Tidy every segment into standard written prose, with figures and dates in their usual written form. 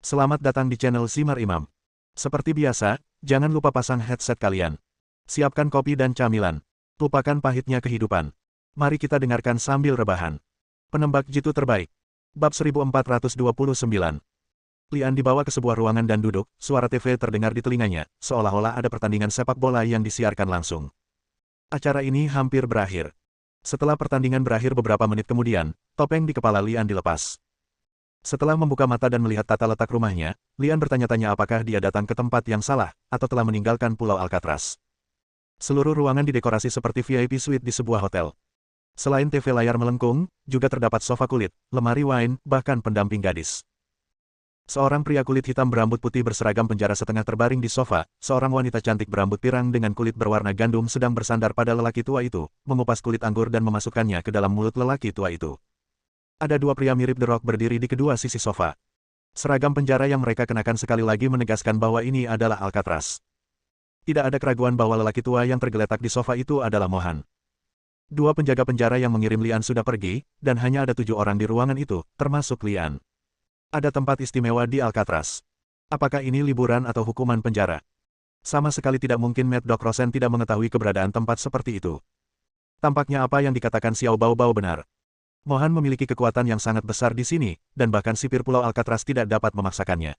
Selamat datang di channel Simar Imam. Seperti biasa, jangan lupa pasang headset kalian. Siapkan kopi dan camilan. Lupakan pahitnya kehidupan. Mari kita dengarkan sambil rebahan. Penembak jitu terbaik. Bab 1429. Lian dibawa ke sebuah ruangan dan duduk, suara TV terdengar di telinganya, seolah-olah ada pertandingan sepak bola yang disiarkan langsung. Acara ini hampir berakhir. Setelah pertandingan berakhir beberapa menit kemudian, topeng di kepala Lian dilepas. Setelah membuka mata dan melihat tata letak rumahnya, Lian bertanya-tanya apakah dia datang ke tempat yang salah, atau telah meninggalkan Pulau Alcatraz. Seluruh ruangan didekorasi seperti VIP suite di sebuah hotel. Selain TV layar melengkung, juga terdapat sofa kulit, lemari wine, bahkan pendamping gadis. Seorang pria kulit hitam berambut putih berseragam penjara setengah terbaring di sofa, seorang wanita cantik berambut pirang dengan kulit berwarna gandum sedang bersandar pada lelaki tua itu, mengupas kulit anggur dan memasukkannya ke dalam mulut lelaki tua itu. Ada dua pria mirip The Rock berdiri di kedua sisi sofa. Seragam penjara yang mereka kenakan sekali lagi menegaskan bahwa ini adalah Alcatraz. Tidak ada keraguan bahwa lelaki tua yang tergeletak di sofa itu adalah Mohan. Dua penjaga penjara yang mengirim Lian sudah pergi, dan hanya ada 7 orang di ruangan itu, termasuk Lian. Ada tempat istimewa di Alcatraz. Apakah ini liburan atau hukuman penjara? Sama sekali tidak mungkin Mad Dog Rosen tidak mengetahui keberadaan tempat seperti itu. Tampaknya apa yang dikatakan Xiao Baobao benar. Mohan memiliki kekuatan yang sangat besar di sini, dan bahkan sipir Pulau Alcatraz tidak dapat memaksakannya.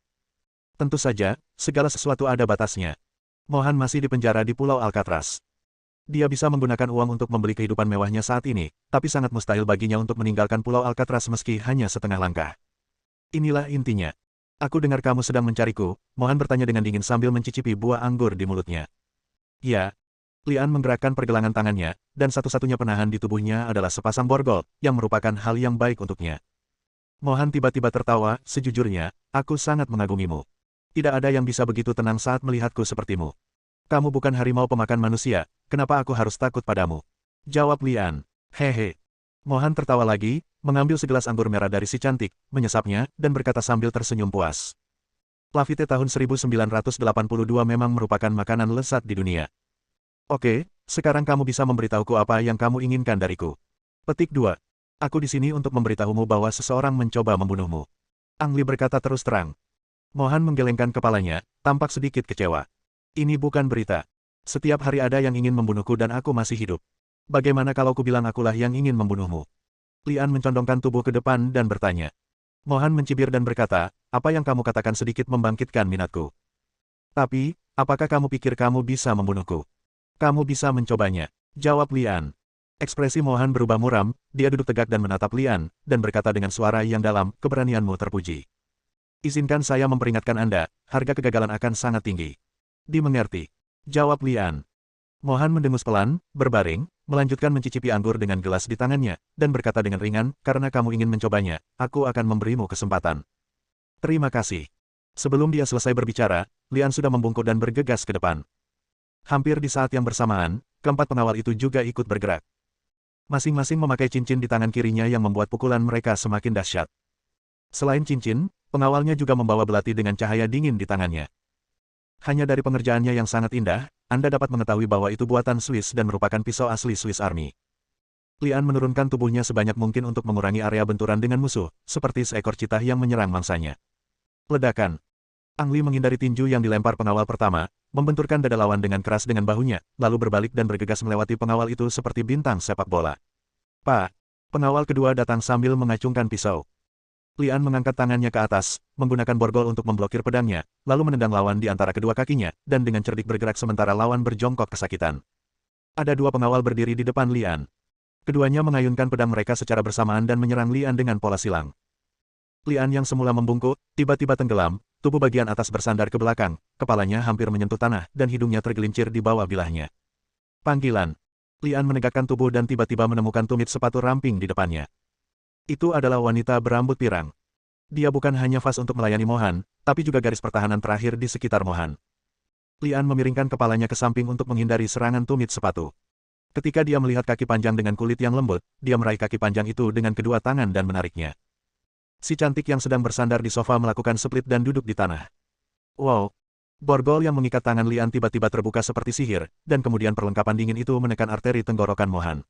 Tentu saja, segala sesuatu ada batasnya. Mohan masih dipenjara di Pulau Alcatraz. Dia bisa menggunakan uang untuk membeli kehidupan mewahnya saat ini, tapi sangat mustahil baginya untuk meninggalkan Pulau Alcatraz meski hanya setengah langkah. Inilah intinya. Aku dengar kamu sedang mencariku, Mohan bertanya dengan dingin sambil mencicipi buah anggur di mulutnya. Ya. Lian menggerakkan pergelangan tangannya, dan satu-satunya penahan di tubuhnya adalah sepasang borgol, yang merupakan hal yang baik untuknya. Mohan tiba-tiba tertawa, sejujurnya, aku sangat mengagumimu. Tidak ada yang bisa begitu tenang saat melihatku sepertimu. Kamu bukan harimau pemakan manusia, kenapa aku harus takut padamu? Jawab Lian. Hehe. Mohan tertawa lagi, mengambil segelas anggur merah dari si cantik, menyesapnya, dan berkata sambil tersenyum puas. Lafite tahun 1982 memang merupakan makanan lezat di dunia. Oke, sekarang kamu bisa memberitahuku apa yang kamu inginkan dariku. Petik 2. Aku di sini untuk memberitahumu bahwa seseorang mencoba membunuhmu. Ang Li berkata terus terang. Mohan menggelengkan kepalanya, tampak sedikit kecewa. Ini bukan berita. Setiap hari ada yang ingin membunuhku dan aku masih hidup. Bagaimana kalau ku bilang akulah yang ingin membunuhmu? Lian mencondongkan tubuh ke depan dan bertanya. Mohan mencibir dan berkata, apa yang kamu katakan sedikit membangkitkan minatku. Tapi, apakah kamu pikir kamu bisa membunuhku? Kamu bisa mencobanya. Jawab Lian. Ekspresi Mohan berubah muram, dia duduk tegak dan menatap Lian, dan berkata dengan suara yang dalam, keberanianmu terpuji. Izinkan saya memperingatkan Anda, harga kegagalan akan sangat tinggi. Dimengerti. Jawab Lian. Mohan mendengus pelan, berbaring, melanjutkan mencicipi anggur dengan gelas di tangannya, dan berkata dengan ringan, karena kamu ingin mencobanya, aku akan memberimu kesempatan. Terima kasih. Sebelum dia selesai berbicara, Lian sudah membungkuk dan bergegas ke depan. Hampir di saat yang bersamaan, keempat pengawal itu juga ikut bergerak. Masing-masing memakai cincin di tangan kirinya yang membuat pukulan mereka semakin dahsyat. Selain cincin, pengawalnya juga membawa belati dengan cahaya dingin di tangannya. Hanya dari pengerjaannya yang sangat indah, Anda dapat mengetahui bahwa itu buatan Swiss dan merupakan pisau asli Swiss Army. Lian menurunkan tubuhnya sebanyak mungkin untuk mengurangi area benturan dengan musuh, seperti seekor citah yang menyerang mangsanya. Ledakan. Ang Li menghindari tinju yang dilempar pengawal pertama, membenturkan dada lawan dengan keras dengan bahunya, lalu berbalik dan bergegas melewati pengawal itu seperti bintang sepak bola. Pak! Pengawal kedua datang sambil mengacungkan pisau. Lian mengangkat tangannya ke atas, menggunakan borgol untuk memblokir pedangnya, lalu menendang lawan di antara kedua kakinya, dan dengan cerdik bergerak sementara lawan berjongkok kesakitan. Ada 2 pengawal berdiri di depan Lian. Keduanya mengayunkan pedang mereka secara bersamaan dan menyerang Lian dengan pola silang. Lian yang semula membungkuk, tiba-tiba tenggelam, tubuh bagian atas bersandar ke belakang, kepalanya hampir menyentuh tanah, dan hidungnya tergelincir di bawah bilahnya. Panggilan. Lian menegakkan tubuh dan tiba-tiba menemukan tumit sepatu ramping di depannya. Itu adalah wanita berambut pirang. Dia bukan hanya vas untuk melayani Mohan, tapi juga garis pertahanan terakhir di sekitar Mohan. Lian memiringkan kepalanya ke samping untuk menghindari serangan tumit sepatu. Ketika dia melihat kaki panjang dengan kulit yang lembut, dia meraih kaki panjang itu dengan kedua tangan dan menariknya. Si cantik yang sedang bersandar di sofa melakukan split dan duduk di tanah. Wow! Borgol yang mengikat tangan Lian tiba-tiba terbuka seperti sihir, dan kemudian perlengkapan dingin itu menekan arteri tenggorokan Mohan.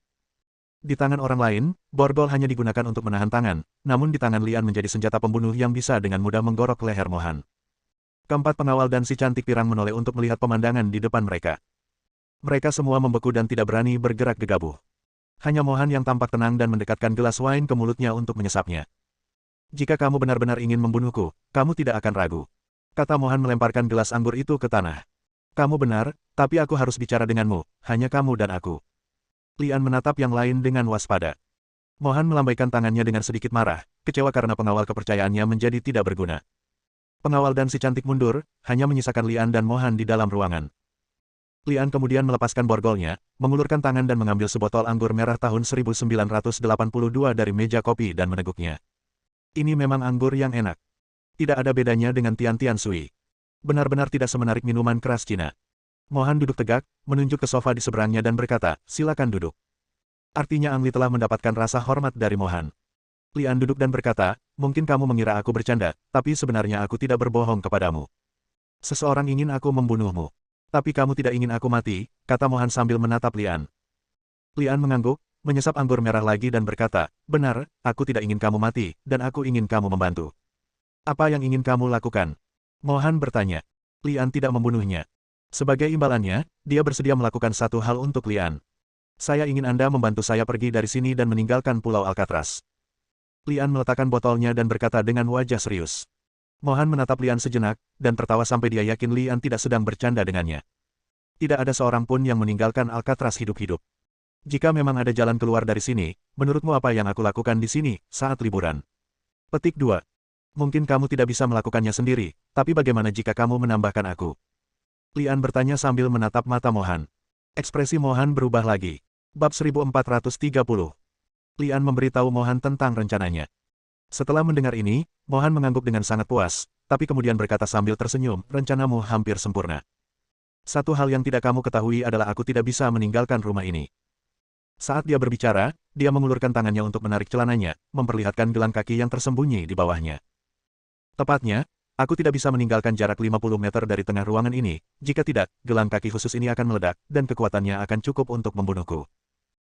Di tangan orang lain, borgol hanya digunakan untuk menahan tangan, namun di tangan Lian menjadi senjata pembunuh yang bisa dengan mudah menggorok leher Mohan. Keempat pengawal dan si cantik pirang menoleh untuk melihat pemandangan di depan mereka. Mereka semua membeku dan tidak berani bergerak gegabah. Hanya Mohan yang tampak tenang dan mendekatkan gelas wine ke mulutnya untuk menyesapnya. Jika kamu benar-benar ingin membunuhku, kamu tidak akan ragu. Kata Mohan melemparkan gelas anggur itu ke tanah. Kamu benar, tapi aku harus bicara denganmu, hanya kamu dan aku. Lian menatap yang lain dengan waspada. Mohan melambaikan tangannya dengan sedikit marah, kecewa karena pengawal kepercayaannya menjadi tidak berguna. Pengawal dan si cantik mundur, hanya menyisakan Lian dan Mohan di dalam ruangan. Lian kemudian melepaskan borgolnya, mengulurkan tangan dan mengambil sebotol anggur merah tahun 1982 dari meja kopi dan meneguknya. Ini memang anggur yang enak. Tidak ada bedanya dengan Tian Tian Sui. Benar-benar tidak semenarik minuman keras Cina. Mohan duduk tegak, menunjuk ke sofa di seberangnya dan berkata, silakan duduk. Artinya Ang Li telah mendapatkan rasa hormat dari Mohan. Lian duduk dan berkata, mungkin kamu mengira aku bercanda, tapi sebenarnya aku tidak berbohong kepadamu. Seseorang ingin aku membunuhmu. Tapi kamu tidak ingin aku mati, kata Mohan sambil menatap Lian. Lian mengangguk, menyesap anggur merah lagi dan berkata, benar, aku tidak ingin kamu mati, dan aku ingin kamu membantu. Apa yang ingin kamu lakukan? Mohan bertanya. Lian tidak membunuhnya. Sebagai imbalannya, dia bersedia melakukan satu hal untuk Lian. Saya ingin Anda membantu saya pergi dari sini dan meninggalkan Pulau Alcatraz. Lian meletakkan botolnya dan berkata dengan wajah serius. Mohan menatap Lian sejenak, dan tertawa sampai dia yakin Lian tidak sedang bercanda dengannya. Tidak ada seorang pun yang meninggalkan Alcatraz hidup-hidup. Jika memang ada jalan keluar dari sini, menurutmu apa yang aku lakukan di sini, saat liburan? Petik 2. Mungkin kamu tidak bisa melakukannya sendiri, tapi bagaimana jika kamu menambahkan aku? Lian bertanya sambil menatap mata Mohan. Ekspresi Mohan berubah lagi. Bab 1430. Lian memberitahu Mohan tentang rencananya. Setelah mendengar ini, Mohan mengangguk dengan sangat puas, tapi kemudian berkata sambil tersenyum, rencanamu hampir sempurna. Satu hal yang tidak kamu ketahui adalah aku tidak bisa meninggalkan rumah ini. Saat dia berbicara, dia mengulurkan tangannya untuk menarik celananya, memperlihatkan gelang kaki yang tersembunyi di bawahnya. Tepatnya, aku tidak bisa meninggalkan jarak 50 meter dari tengah ruangan ini, jika tidak, gelang kaki khusus ini akan meledak, dan kekuatannya akan cukup untuk membunuhku.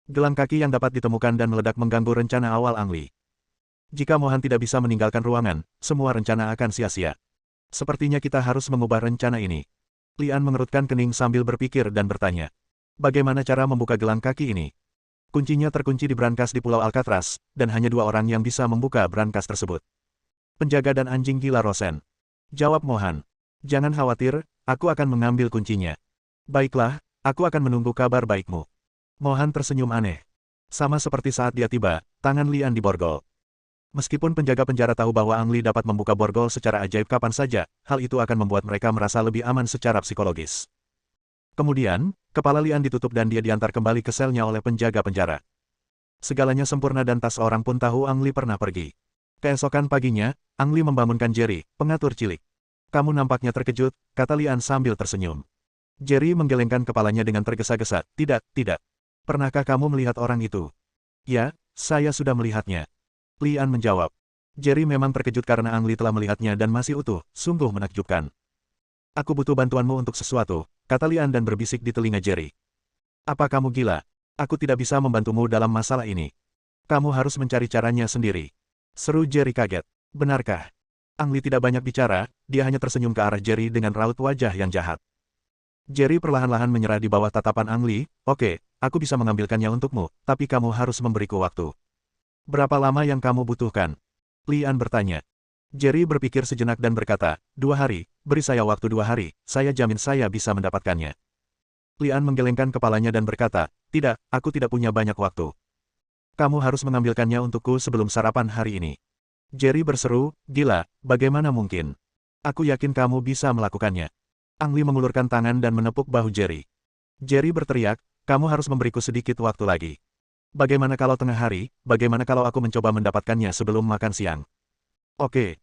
Gelang kaki yang dapat ditemukan dan meledak mengganggu rencana awal Ang Li. Jika Mohan tidak bisa meninggalkan ruangan, semua rencana akan sia-sia. Sepertinya kita harus mengubah rencana ini. Lian mengerutkan kening sambil berpikir dan bertanya. Bagaimana cara membuka gelang kaki ini? Kuncinya terkunci di brankas di Pulau Alcatraz, dan hanya 2 orang yang bisa membuka brankas tersebut. Penjaga dan anjing gila Rosen. Jawab Mohan. Jangan khawatir, aku akan mengambil kuncinya. Baiklah, aku akan menunggu kabar baikmu. Mohan tersenyum aneh. Sama seperti saat dia tiba, tangan Lian diborgol. Meskipun penjaga penjara tahu bahwa Ang Li dapat membuka borgol secara ajaib kapan saja, hal itu akan membuat mereka merasa lebih aman secara psikologis. Kemudian, kepala Lian ditutup dan dia diantar kembali ke selnya oleh penjaga penjara. Segalanya sempurna dan tak seorang pun tahu Ang Li pernah pergi. Keesokan paginya, Ang Li membangunkan Jerry, pengatur cilik. Kamu nampaknya terkejut, kata Lian sambil tersenyum. Jerry menggelengkan kepalanya dengan tergesa-gesa, tidak. Pernahkah kamu melihat orang itu? Ya, saya sudah melihatnya. Lian menjawab. Jerry memang terkejut karena Ang Li telah melihatnya dan masih utuh, sungguh menakjubkan. Aku butuh bantuanmu untuk sesuatu, kata Lian dan berbisik di telinga Jerry. Apa kamu gila? Aku tidak bisa membantumu dalam masalah ini. Kamu harus mencari caranya sendiri. Seru Jerry kaget. Benarkah? Ang Li tidak banyak bicara, dia hanya tersenyum ke arah Jerry dengan raut wajah yang jahat. Jerry perlahan-lahan menyerah di bawah tatapan Ang Li. Oke, aku bisa mengambilkannya untukmu, tapi kamu harus memberiku waktu. Berapa lama yang kamu butuhkan? Lian bertanya. Jerry berpikir sejenak dan berkata, 2 hari, beri saya waktu 2 hari, saya jamin saya bisa mendapatkannya. Lian menggelengkan kepalanya dan berkata, tidak, aku tidak punya banyak waktu. Kamu harus mengambilkannya untukku sebelum sarapan hari ini. Jerry berseru, gila, bagaimana mungkin? Aku yakin kamu bisa melakukannya. Ang Li mengulurkan tangan dan menepuk bahu Jerry. Jerry berteriak, kamu harus memberiku sedikit waktu lagi. Bagaimana kalau tengah hari, bagaimana kalau aku mencoba mendapatkannya sebelum makan siang? Oke.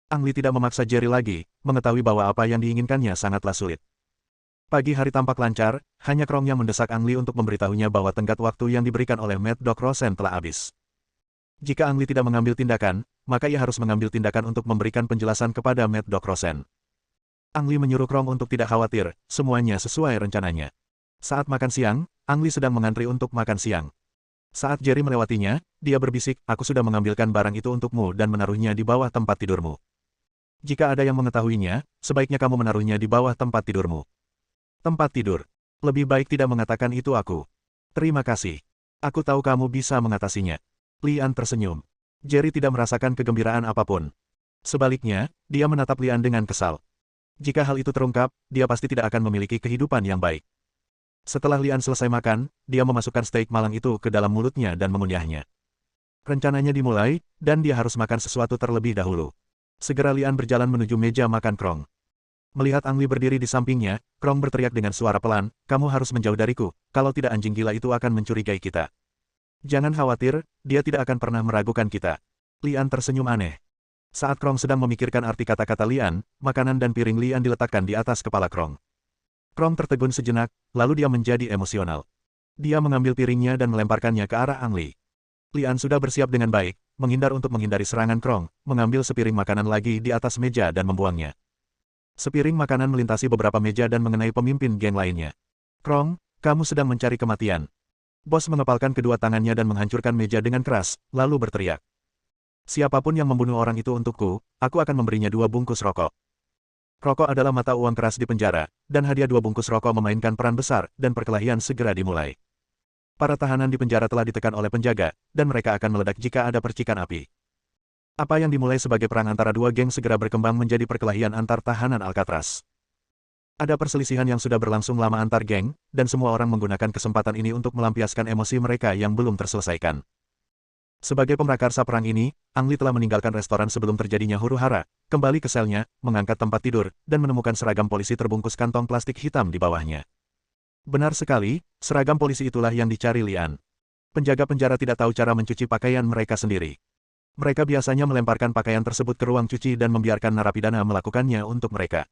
Ang Li tidak memaksa Jerry lagi, mengetahui bahwa apa yang diinginkannya sangatlah sulit. Pagi hari tampak lancar, hanya Krong yang mendesak Ang Li untuk memberitahunya bahwa tenggat waktu yang diberikan oleh Mad Dog Rosen telah habis. Jika Ang Li tidak mengambil tindakan, maka ia harus mengambil tindakan untuk memberikan penjelasan kepada Mad Dog Rosen. Ang Li menyuruh Krong untuk tidak khawatir, semuanya sesuai rencananya. Saat makan siang, Ang Li sedang mengantri untuk makan siang. Saat Jerry melewatinya, dia berbisik, aku sudah mengambilkan barang itu untukmu dan menaruhnya di bawah tempat tidurmu. Jika ada yang mengetahuinya, sebaiknya kamu menaruhnya di bawah tempat tidurmu. Tempat tidur. Lebih baik tidak mengatakan itu aku. Terima kasih. Aku tahu kamu bisa mengatasinya. Lian tersenyum. Jerry tidak merasakan kegembiraan apapun. Sebaliknya, dia menatap Lian dengan kesal. Jika hal itu terungkap, dia pasti tidak akan memiliki kehidupan yang baik. Setelah Lian selesai makan, dia memasukkan steak malang itu ke dalam mulutnya dan mengunyahnya. Rencananya dimulai, dan dia harus makan sesuatu terlebih dahulu. Segera Lian berjalan menuju meja makan Krong. Melihat Ang Li berdiri di sampingnya, Krong berteriak dengan suara pelan, kamu harus menjauh dariku, kalau tidak anjing gila itu akan mencurigai kita. Jangan khawatir, dia tidak akan pernah meragukan kita. Lian tersenyum aneh. Saat Krong sedang memikirkan arti kata-kata Lian, makanan dan piring Lian diletakkan di atas kepala Krong. Krong tertegun sejenak, lalu dia menjadi emosional. Dia mengambil piringnya dan melemparkannya ke arah Ang Li. Lian sudah bersiap dengan baik, menghindari serangan Krong, mengambil sepiring makanan lagi di atas meja dan membuangnya. Sepiring makanan melintasi beberapa meja dan mengenai pemimpin geng lainnya. Krong, kamu sedang mencari kematian. Bos mengepalkan kedua tangannya dan menghancurkan meja dengan keras, lalu berteriak. Siapapun yang membunuh orang itu untukku, aku akan memberinya 2 bungkus rokok. Rokok adalah mata uang keras di penjara, dan hadiah 2 bungkus rokok memainkan peran besar, dan perkelahian segera dimulai. Para tahanan di penjara telah ditekan oleh penjaga, dan mereka akan meledak jika ada percikan api. Apa yang dimulai sebagai perang antara dua geng segera berkembang menjadi perkelahian antar tahanan Alcatraz. Ada perselisihan yang sudah berlangsung lama antar geng, dan semua orang menggunakan kesempatan ini untuk melampiaskan emosi mereka yang belum terselesaikan. Sebagai pemrakarsa perang ini, Ang Li telah meninggalkan restoran sebelum terjadinya huru-hara, kembali ke selnya, mengangkat tempat tidur, dan menemukan seragam polisi terbungkus kantong plastik hitam di bawahnya. Benar sekali, seragam polisi itulah yang dicari Lian. Penjaga penjara tidak tahu cara mencuci pakaian mereka sendiri. Mereka biasanya melemparkan pakaian tersebut ke ruang cuci dan membiarkan narapidana melakukannya untuk mereka.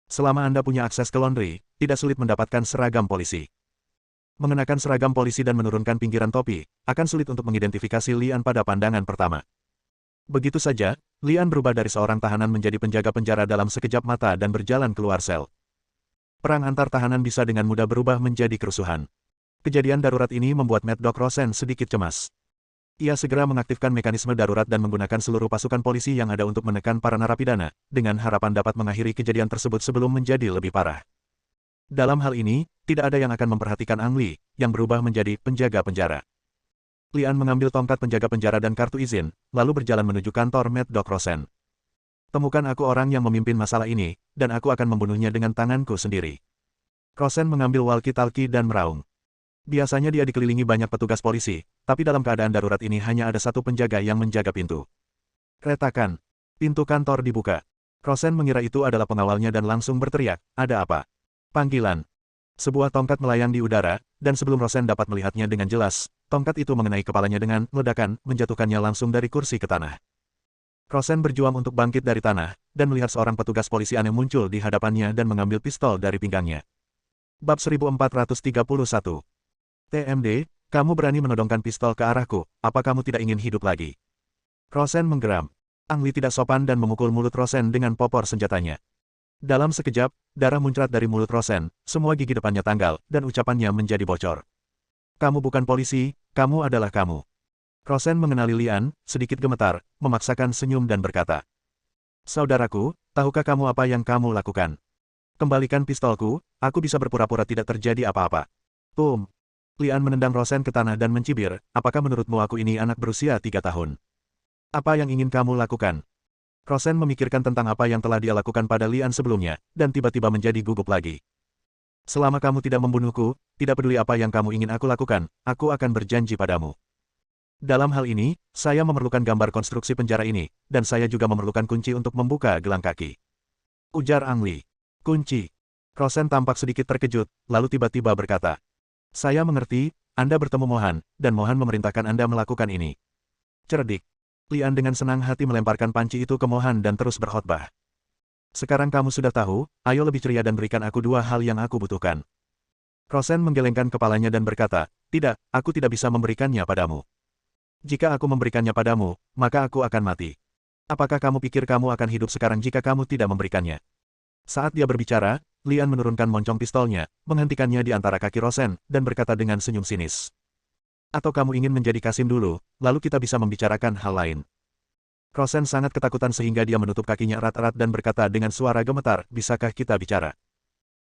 Selama Anda punya akses ke laundry, tidak sulit mendapatkan seragam polisi. Mengenakan seragam polisi dan menurunkan pinggiran topi, akan sulit untuk mengidentifikasi Lian pada pandangan pertama. Begitu saja, Lian berubah dari seorang tahanan menjadi penjaga penjara dalam sekejap mata dan berjalan keluar sel. Perang antar tahanan bisa dengan mudah berubah menjadi kerusuhan. Kejadian darurat ini membuat Mad Dog Rosen sedikit cemas. Ia segera mengaktifkan mekanisme darurat dan menggunakan seluruh pasukan polisi yang ada untuk menekan para narapidana, dengan harapan dapat mengakhiri kejadian tersebut sebelum menjadi lebih parah. Dalam hal ini, tidak ada yang akan memperhatikan Ang Li, yang berubah menjadi penjaga penjara. Lian mengambil tongkat penjaga penjara dan kartu izin, lalu berjalan menuju kantor Mad Dog Rosen. Temukan aku orang yang memimpin masalah ini, dan aku akan membunuhnya dengan tanganku sendiri. Rosen mengambil walkie-talkie dan meraung. Biasanya dia dikelilingi banyak petugas polisi, tapi dalam keadaan darurat ini hanya ada satu penjaga yang menjaga pintu. Retakan. Pintu kantor dibuka. Rosen mengira itu adalah pengawalnya dan langsung berteriak, ada apa? Panggilan. Sebuah tongkat melayang di udara, dan sebelum Rosen dapat melihatnya dengan jelas, tongkat itu mengenai kepalanya dengan ledakan, menjatuhkannya langsung dari kursi ke tanah. Rosen berjuang untuk bangkit dari tanah, dan melihat seorang petugas polisi aneh muncul di hadapannya dan mengambil pistol dari pinggangnya. Bab 1431. TMD, kamu berani menodongkan pistol ke arahku, apa kamu tidak ingin hidup lagi? Rosen menggeram. Ang Li tidak sopan dan memukul mulut Rosen dengan popor senjatanya. Dalam sekejap, darah muncrat dari mulut Rosen, semua gigi depannya tanggal, dan ucapannya menjadi bocor. Kamu bukan polisi, kamu adalah kamu. Rosen mengenali Lian, sedikit gemetar, memaksakan senyum dan berkata, saudaraku, tahukah kamu apa yang kamu lakukan? Kembalikan pistolku, aku bisa berpura-pura tidak terjadi apa-apa. Lian menendang Rosen ke tanah dan mencibir, apakah menurutmu aku ini anak berusia 3 tahun? Apa yang ingin kamu lakukan? Rosen memikirkan tentang apa yang telah dia lakukan pada Lian sebelumnya, dan tiba-tiba menjadi gugup lagi. Selama kamu tidak membunuhku, tidak peduli apa yang kamu ingin aku lakukan, aku akan berjanji padamu. Dalam hal ini, saya memerlukan gambar konstruksi penjara ini, dan saya juga memerlukan kunci untuk membuka gelang kaki. Ujar Ang Li. Kunci. Rosen tampak sedikit terkejut, lalu tiba-tiba berkata, saya mengerti, Anda bertemu Mohan, dan Mohan memerintahkan Anda melakukan ini. Cerdik. Lian dengan senang hati melemparkan panci itu ke Mohan dan terus berkhotbah. Sekarang kamu sudah tahu, ayo lebih ceria dan berikan aku 2 hal yang aku butuhkan. Rosen menggelengkan kepalanya dan berkata, tidak, aku tidak bisa memberikannya padamu. Jika aku memberikannya padamu, maka aku akan mati. Apakah kamu pikir kamu akan hidup sekarang jika kamu tidak memberikannya? Saat dia berbicara, Lian menurunkan moncong pistolnya, menghentikannya di antara kaki Rosen, dan berkata dengan senyum sinis. Atau kamu ingin menjadi Kasim dulu, lalu kita bisa membicarakan hal lain. Rosen sangat ketakutan sehingga dia menutup kakinya erat-erat dan berkata dengan suara gemetar, bisakah kita bicara?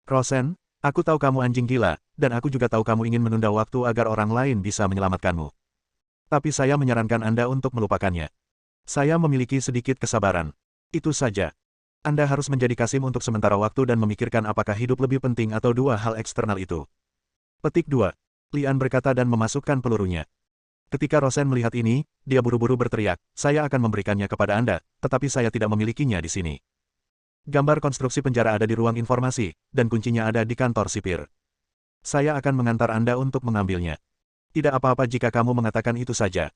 Rosen, aku tahu kamu anjing gila, dan aku juga tahu kamu ingin menunda waktu agar orang lain bisa menyelamatkanmu. Tapi saya menyarankan Anda untuk melupakannya. Saya memiliki sedikit kesabaran. Itu saja. Anda harus menjadi Kasim untuk sementara waktu dan memikirkan apakah hidup lebih penting atau dua hal eksternal itu. Petik 2. Lian berkata dan memasukkan pelurunya. Ketika Rosen melihat ini, dia buru-buru berteriak, saya akan memberikannya kepada Anda, tetapi saya tidak memilikinya di sini. Gambar konstruksi penjara ada di ruang informasi, dan kuncinya ada di kantor sipir. Saya akan mengantar Anda untuk mengambilnya. Tidak apa-apa jika kamu mengatakan itu saja.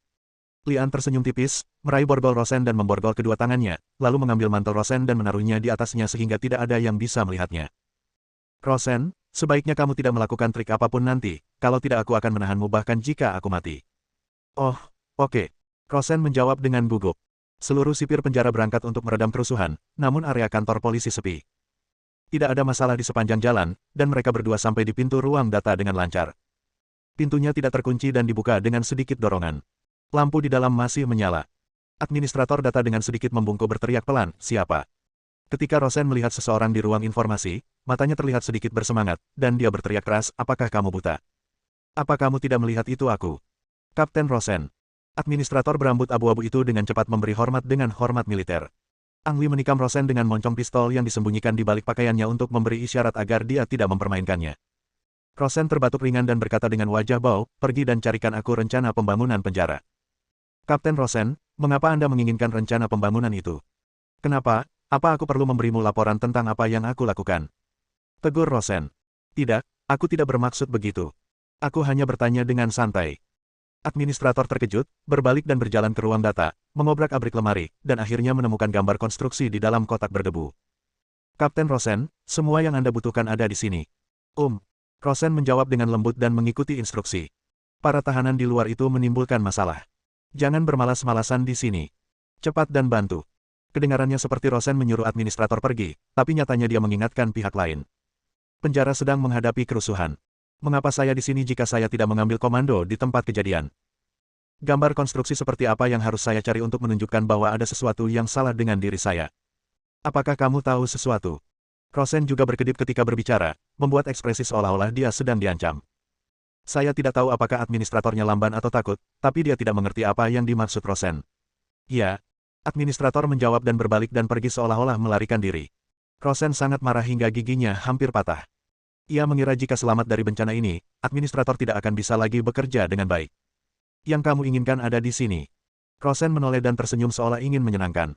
Lian tersenyum tipis, meraih borgol Rosen dan memborgol kedua tangannya, lalu mengambil mantel Rosen dan menaruhnya di atasnya sehingga tidak ada yang bisa melihatnya. Rosen, sebaiknya kamu tidak melakukan trik apapun nanti, kalau tidak aku akan menahanmu bahkan jika aku mati. Oh, oke. Rosen menjawab dengan gugup. Seluruh sipir penjara berangkat untuk meredam kerusuhan, namun area kantor polisi sepi. Tidak ada masalah di sepanjang jalan, dan mereka berdua sampai di pintu ruang data dengan lancar. Pintunya tidak terkunci dan dibuka dengan sedikit dorongan. Lampu di dalam masih menyala. Administrator data dengan sedikit membungkuk berteriak pelan, siapa? Ketika Rosen melihat seseorang di ruang informasi, matanya terlihat sedikit bersemangat, dan dia berteriak keras, apakah kamu buta? Apa kamu tidak melihat itu aku? Kapten Rosen. Administrator berambut abu-abu itu dengan cepat memberi hormat dengan hormat militer. Ang Li menikam Rosen dengan moncong pistol yang disembunyikan di balik pakaiannya untuk memberi isyarat agar dia tidak mempermainkannya. Rosen terbatuk ringan dan berkata dengan wajah bau, pergi dan carikan aku rencana pembangunan penjara. Kapten Rosen, mengapa Anda menginginkan rencana pembangunan itu? Kenapa? Apa aku perlu memberimu laporan tentang apa yang aku lakukan? Tegur Rosen. Tidak, aku tidak bermaksud begitu. Aku hanya bertanya dengan santai. Administrator terkejut, berbalik dan berjalan ke ruang data, mengobrak-abrik lemari, dan akhirnya menemukan gambar konstruksi di dalam kotak berdebu. Kapten Rosen, semua yang Anda butuhkan ada di sini. Rosen menjawab dengan lembut dan mengikuti instruksi. Para tahanan di luar itu menimbulkan masalah. Jangan bermalas-malasan di sini. Cepat dan bantu. Kedengarannya seperti Rosen menyuruh administrator pergi, tapi nyatanya dia mengingatkan pihak lain. Penjara sedang menghadapi kerusuhan. Mengapa saya di sini jika saya tidak mengambil komando di tempat kejadian? Gambar konstruksi seperti apa yang harus saya cari untuk menunjukkan bahwa ada sesuatu yang salah dengan diri saya? Apakah kamu tahu sesuatu? Rosen juga berkedip ketika berbicara, membuat ekspresi seolah-olah dia sedang diancam. Saya tidak tahu apakah administratornya lamban atau takut, tapi dia tidak mengerti apa yang dimaksud Rosen. Ya, administrator menjawab dan berbalik dan pergi seolah-olah melarikan diri. Rosen sangat marah hingga giginya hampir patah. Ia mengira jika selamat dari bencana ini, administrator tidak akan bisa lagi bekerja dengan baik. Yang kamu inginkan ada di sini. Rosen menoleh dan tersenyum seolah ingin menyenangkan.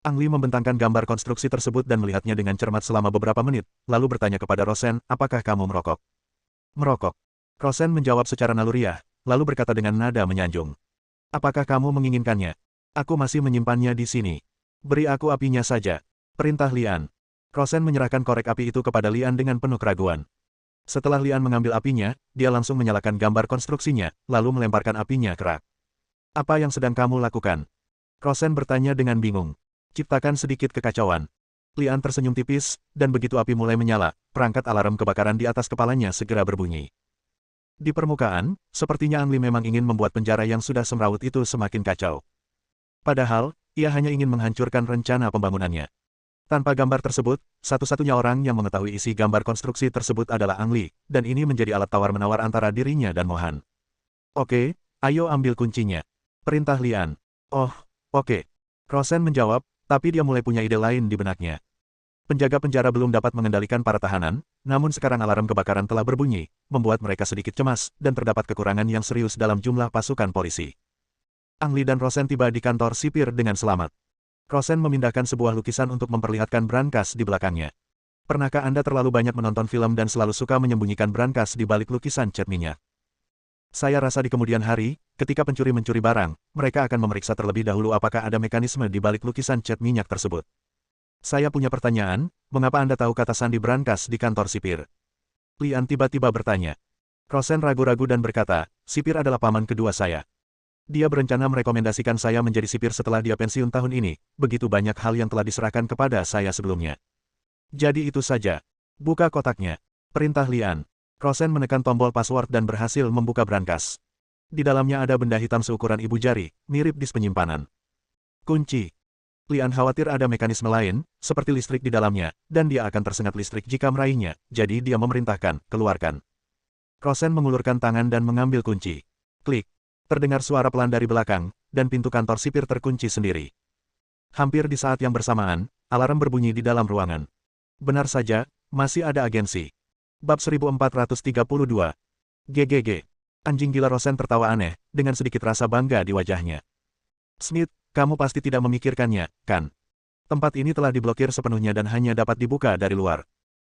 Ang Li membentangkan gambar konstruksi tersebut dan melihatnya dengan cermat selama beberapa menit, lalu bertanya kepada Rosen, apakah kamu merokok? Merokok. Rosen menjawab secara naluriah, lalu berkata dengan nada menyanjung. Apakah kamu menginginkannya? Aku masih menyimpannya di sini. Beri aku apinya saja. Perintah Lian. Rosen menyerahkan korek api itu kepada Lian dengan penuh keraguan. Setelah Lian mengambil apinya, dia langsung menyalakan gambar konstruksinya, lalu melemparkan apinya ke rak. Apa yang sedang kamu lakukan? Rosen bertanya dengan bingung. Ciptakan sedikit kekacauan. Lian tersenyum tipis, dan begitu api mulai menyala, perangkat alarm kebakaran di atas kepalanya segera berbunyi. Di permukaan, sepertinya Ang Li memang ingin membuat penjara yang sudah semrawut itu semakin kacau. Padahal, ia hanya ingin menghancurkan rencana pembangunannya. Tanpa gambar tersebut, satu-satunya orang yang mengetahui isi gambar konstruksi tersebut adalah Ang Li, dan ini menjadi alat tawar-menawar antara dirinya dan Mohan. Oke, ayo ambil kuncinya. Perintah Lian. Oh, oke. Rosen menjawab, tapi dia mulai punya ide lain di benaknya. Penjaga penjara belum dapat mengendalikan para tahanan, namun sekarang alarm kebakaran telah berbunyi, membuat mereka sedikit cemas, dan terdapat kekurangan yang serius dalam jumlah pasukan polisi. Ang Li dan Rosen tiba di kantor sipir dengan selamat. Rosen memindahkan sebuah lukisan untuk memperlihatkan brankas di belakangnya. Pernahkah Anda terlalu banyak menonton film dan selalu suka menyembunyikan brankas di balik lukisan cat minyak? Saya rasa di kemudian hari, ketika pencuri mencuri barang, mereka akan memeriksa terlebih dahulu apakah ada mekanisme di balik lukisan cat minyak tersebut. Saya punya pertanyaan, mengapa Anda tahu kata sandi brankas di kantor sipir? Lian tiba-tiba bertanya. Rosen ragu-ragu dan berkata, sipir adalah paman kedua saya. Dia berencana merekomendasikan saya menjadi sipir setelah dia pensiun tahun ini, begitu banyak hal yang telah diserahkan kepada saya sebelumnya. Jadi itu saja. Buka kotaknya. Perintah Lian. Rosen menekan tombol password dan berhasil membuka brankas. Di dalamnya ada benda hitam seukuran ibu jari, mirip disk penyimpanan. Kunci. Lian khawatir ada mekanisme lain, seperti listrik di dalamnya, dan dia akan tersengat listrik jika meraihnya, jadi dia memerintahkan, keluarkan. Rosen mengulurkan tangan dan mengambil kunci. Klik. Terdengar suara pelan dari belakang, dan pintu kantor sipir terkunci sendiri. Hampir di saat yang bersamaan, alarm berbunyi di dalam ruangan. Benar saja, masih ada agensi. Bab 1432. GGG. Anjing gila Rosen tertawa aneh, dengan sedikit rasa bangga di wajahnya. Smith, kamu pasti tidak memikirkannya, kan? Tempat ini telah diblokir sepenuhnya dan hanya dapat dibuka dari luar.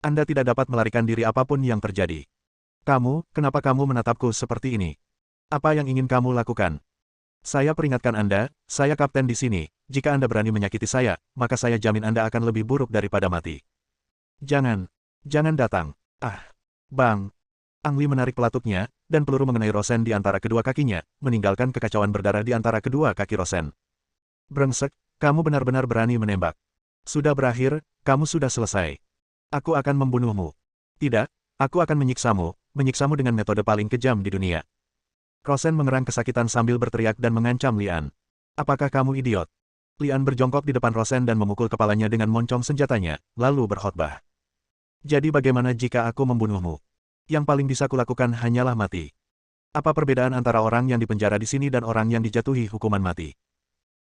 Anda tidak dapat melarikan diri apapun yang terjadi. Kenapa kamu menatapku seperti ini? Apa yang ingin kamu lakukan? Saya peringatkan Anda, saya kapten di sini. Jika Anda berani menyakiti saya, maka saya jamin Anda akan lebih buruk daripada mati. Jangan datang. Bang. Ang Li menarik pelatuknya, dan peluru mengenai Rosen di antara kedua kakinya, meninggalkan kekacauan berdarah di antara kedua kaki Rosen. Brengsek, kamu benar-benar berani menembak. Sudah berakhir, kamu sudah selesai. Aku akan membunuhmu. Tidak, aku akan menyiksamu dengan metode paling kejam di dunia. Rosen mengerang kesakitan sambil berteriak dan mengancam Lian. Apakah kamu idiot? Lian berjongkok di depan Rosen dan memukul kepalanya dengan moncong senjatanya, lalu berkhotbah. Jadi bagaimana jika aku membunuhmu? Yang paling bisa kulakukan hanyalah mati. Apa perbedaan antara orang yang dipenjara di sini dan orang yang dijatuhi hukuman mati?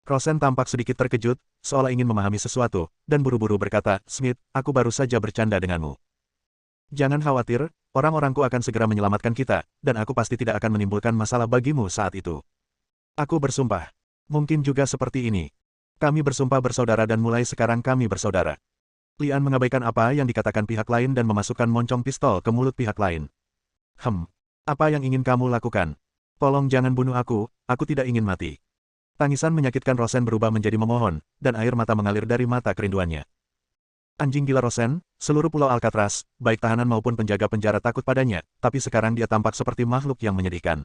Rosen tampak sedikit terkejut, seolah ingin memahami sesuatu, dan buru-buru berkata, Smith, aku baru saja bercanda denganmu. Jangan khawatir, orang-orangku akan segera menyelamatkan kita, dan aku pasti tidak akan menimbulkan masalah bagimu saat itu. Aku bersumpah. Mungkin juga seperti ini. Kami bersumpah bersaudara dan mulai sekarang kami bersaudara. Lian mengabaikan apa yang dikatakan pihak lain dan memasukkan moncong pistol ke mulut pihak lain. Apa yang ingin kamu lakukan? Tolong jangan bunuh aku tidak ingin mati. Tangisan menyakitkan Rosen berubah menjadi memohon, dan air mata mengalir dari mata kerinduannya. Anjing gila Rosen, seluruh pulau Alcatraz, baik tahanan maupun penjaga penjara takut padanya, tapi sekarang dia tampak seperti makhluk yang menyedihkan.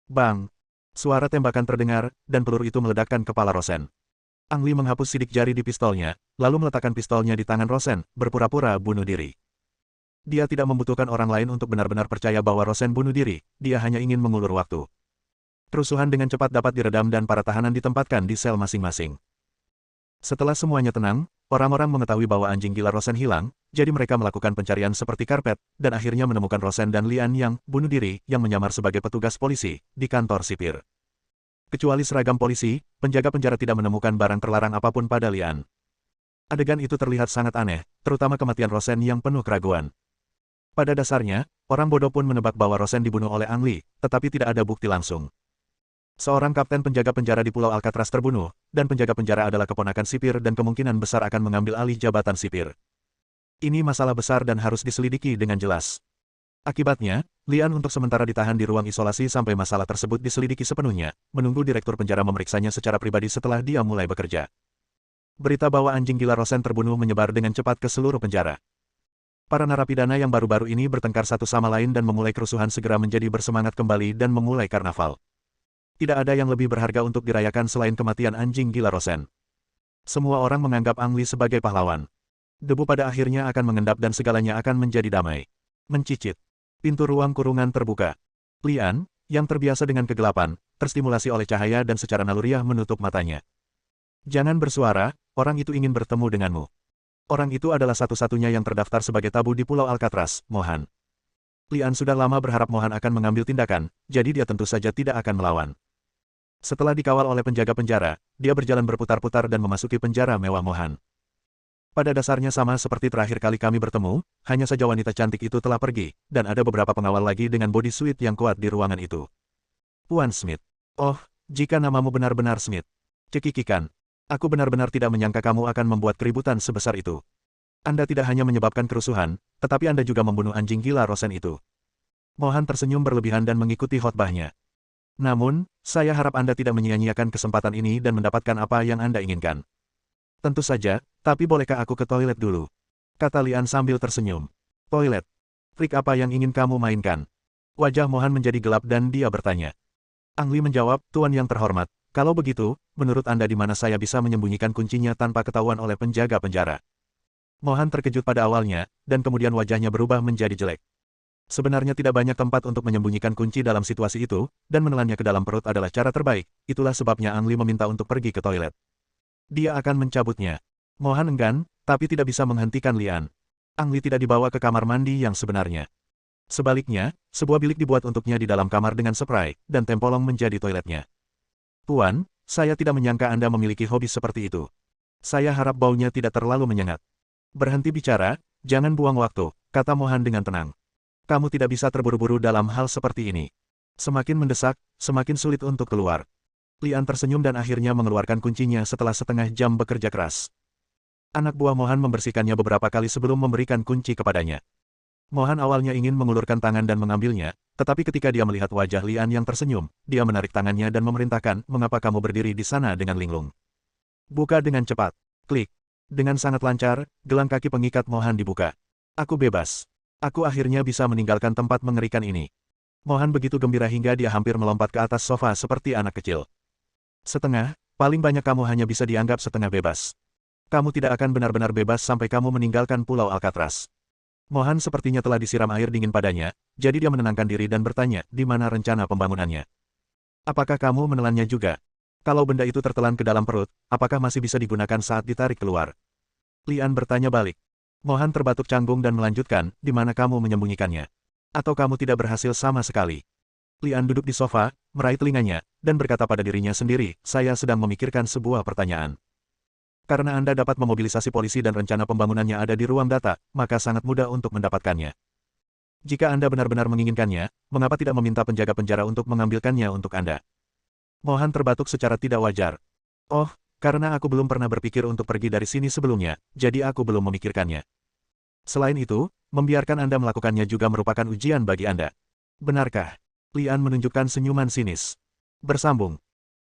Bang! Suara tembakan terdengar, dan peluru itu meledakkan kepala Rosen. Ang Li menghapus sidik jari di pistolnya, lalu meletakkan pistolnya di tangan Rosen, berpura-pura bunuh diri. Dia tidak membutuhkan orang lain untuk benar-benar percaya bahwa Rosen bunuh diri, dia hanya ingin mengulur waktu. Kerusuhan dengan cepat dapat diredam dan para tahanan ditempatkan di sel masing-masing. Setelah semuanya tenang, orang-orang mengetahui bahwa anjing gila Rosen hilang, jadi mereka melakukan pencarian seperti karpet, dan akhirnya menemukan Rosen dan Lian yang bunuh diri, yang menyamar sebagai petugas polisi, di kantor sipir. Kecuali seragam polisi, penjaga penjara tidak menemukan barang terlarang apapun pada Lian. Adegan itu terlihat sangat aneh, terutama kematian Rosen yang penuh keraguan. Pada dasarnya, orang bodoh pun menebak bahwa Rosen dibunuh oleh Ang Li, tetapi tidak ada bukti langsung. Seorang kapten penjaga penjara di Pulau Alcatraz terbunuh, dan penjaga penjara adalah keponakan sipir dan kemungkinan besar akan mengambil alih jabatan sipir. Ini masalah besar dan harus diselidiki dengan jelas. Akibatnya, Lian untuk sementara ditahan di ruang isolasi sampai masalah tersebut diselidiki sepenuhnya, menunggu direktur penjara memeriksanya secara pribadi setelah dia mulai bekerja. Berita bahwa anjing gila Rosen terbunuh menyebar dengan cepat ke seluruh penjara. Para narapidana yang baru-baru ini bertengkar satu sama lain dan memulai kerusuhan segera menjadi bersemangat kembali dan memulai karnaval. Tidak ada yang lebih berharga untuk dirayakan selain kematian anjing gila Rosen. Semua orang menganggap Ang Li sebagai pahlawan. Debu pada akhirnya akan mengendap dan segalanya akan menjadi damai. Mencicit. Pintu ruang kurungan terbuka. Lian, yang terbiasa dengan kegelapan, terstimulasi oleh cahaya dan secara naluriah menutup matanya. Jangan bersuara, orang itu ingin bertemu denganmu. Orang itu adalah satu-satunya yang terdaftar sebagai tabu di Pulau Alcatraz, Mohan. Lian sudah lama berharap Mohan akan mengambil tindakan, jadi dia tentu saja tidak akan melawan. Setelah dikawal oleh penjaga penjara, dia berjalan berputar-putar dan memasuki penjara mewah Mohan. Pada dasarnya sama seperti terakhir kali kami bertemu, hanya saja wanita cantik itu telah pergi, dan ada beberapa pengawal lagi dengan body suit yang kuat di ruangan itu. Tuan Smith. Oh, jika namamu benar-benar Smith. Cekikikan. Aku benar-benar tidak menyangka kamu akan membuat keributan sebesar itu. Anda tidak hanya menyebabkan kerusuhan, tetapi Anda juga membunuh anjing gila Rosen itu. Mohan tersenyum berlebihan dan mengikuti khotbahnya. Namun, saya harap Anda tidak menyia-nyiakan kesempatan ini dan mendapatkan apa yang Anda inginkan. Tentu saja, tapi bolehkah aku ke toilet dulu? Kata Lian sambil tersenyum. Toilet. Trik apa yang ingin kamu mainkan? Wajah Mohan menjadi gelap dan dia bertanya. Ang Li menjawab, Tuan yang terhormat, kalau begitu, menurut Anda di mana saya bisa menyembunyikan kuncinya tanpa ketahuan oleh penjaga penjara? Mohan terkejut pada awalnya, dan kemudian wajahnya berubah menjadi jelek. Sebenarnya tidak banyak tempat untuk menyembunyikan kunci dalam situasi itu, dan menelannya ke dalam perut adalah cara terbaik, itulah sebabnya Ang Li meminta untuk pergi ke toilet. Dia akan mencabutnya. Mohan enggan, tapi tidak bisa menghentikan Lian. Ang Li tidak dibawa ke kamar mandi yang sebenarnya. Sebaliknya, sebuah bilik dibuat untuknya di dalam kamar dengan spray, dan tempolong menjadi toiletnya. Tuan, saya tidak menyangka Anda memiliki hobi seperti itu. Saya harap baunya tidak terlalu menyengat. Berhenti bicara, jangan buang waktu, kata Mohan dengan tenang. Kamu tidak bisa terburu-buru dalam hal seperti ini. Semakin mendesak, semakin sulit untuk keluar. Lian tersenyum dan akhirnya mengeluarkan kuncinya setelah setengah jam bekerja keras. Anak buah Mohan membersihkannya beberapa kali sebelum memberikan kunci kepadanya. Mohan awalnya ingin mengulurkan tangan dan mengambilnya, tetapi ketika dia melihat wajah Lian yang tersenyum, dia menarik tangannya dan memerintahkan, mengapa kamu berdiri di sana dengan linglung. Buka dengan cepat. Klik. Dengan sangat lancar, gelang kaki pengikat Mohan dibuka. Aku bebas. Aku akhirnya bisa meninggalkan tempat mengerikan ini. Mohan begitu gembira hingga dia hampir melompat ke atas sofa seperti anak kecil. Setengah, paling banyak kamu hanya bisa dianggap setengah bebas. Kamu tidak akan benar-benar bebas sampai kamu meninggalkan Pulau Alcatraz. Mohan sepertinya telah disiram air dingin padanya, jadi dia menenangkan diri dan bertanya, di mana rencana pembangunannya? Apakah kamu menelannya juga? Kalau benda itu tertelan ke dalam perut, apakah masih bisa digunakan saat ditarik keluar? Lian bertanya balik. Mohan terbatuk canggung dan melanjutkan, di mana kamu menyembunyikannya? Atau kamu tidak berhasil sama sekali? Lian duduk di sofa, meraih telinganya, dan berkata pada dirinya sendiri, saya sedang memikirkan sebuah pertanyaan. Karena Anda dapat memobilisasi polisi dan rencana pembangunannya ada di ruang data, maka sangat mudah untuk mendapatkannya. Jika Anda benar-benar menginginkannya, mengapa tidak meminta penjaga penjara untuk mengambilkannya untuk Anda? Mohan terbatuk secara tidak wajar. Oh, karena aku belum pernah berpikir untuk pergi dari sini sebelumnya, jadi aku belum memikirkannya. Selain itu, membiarkan Anda melakukannya juga merupakan ujian bagi Anda. Benarkah? Lian menunjukkan senyuman sinis. Bersambung.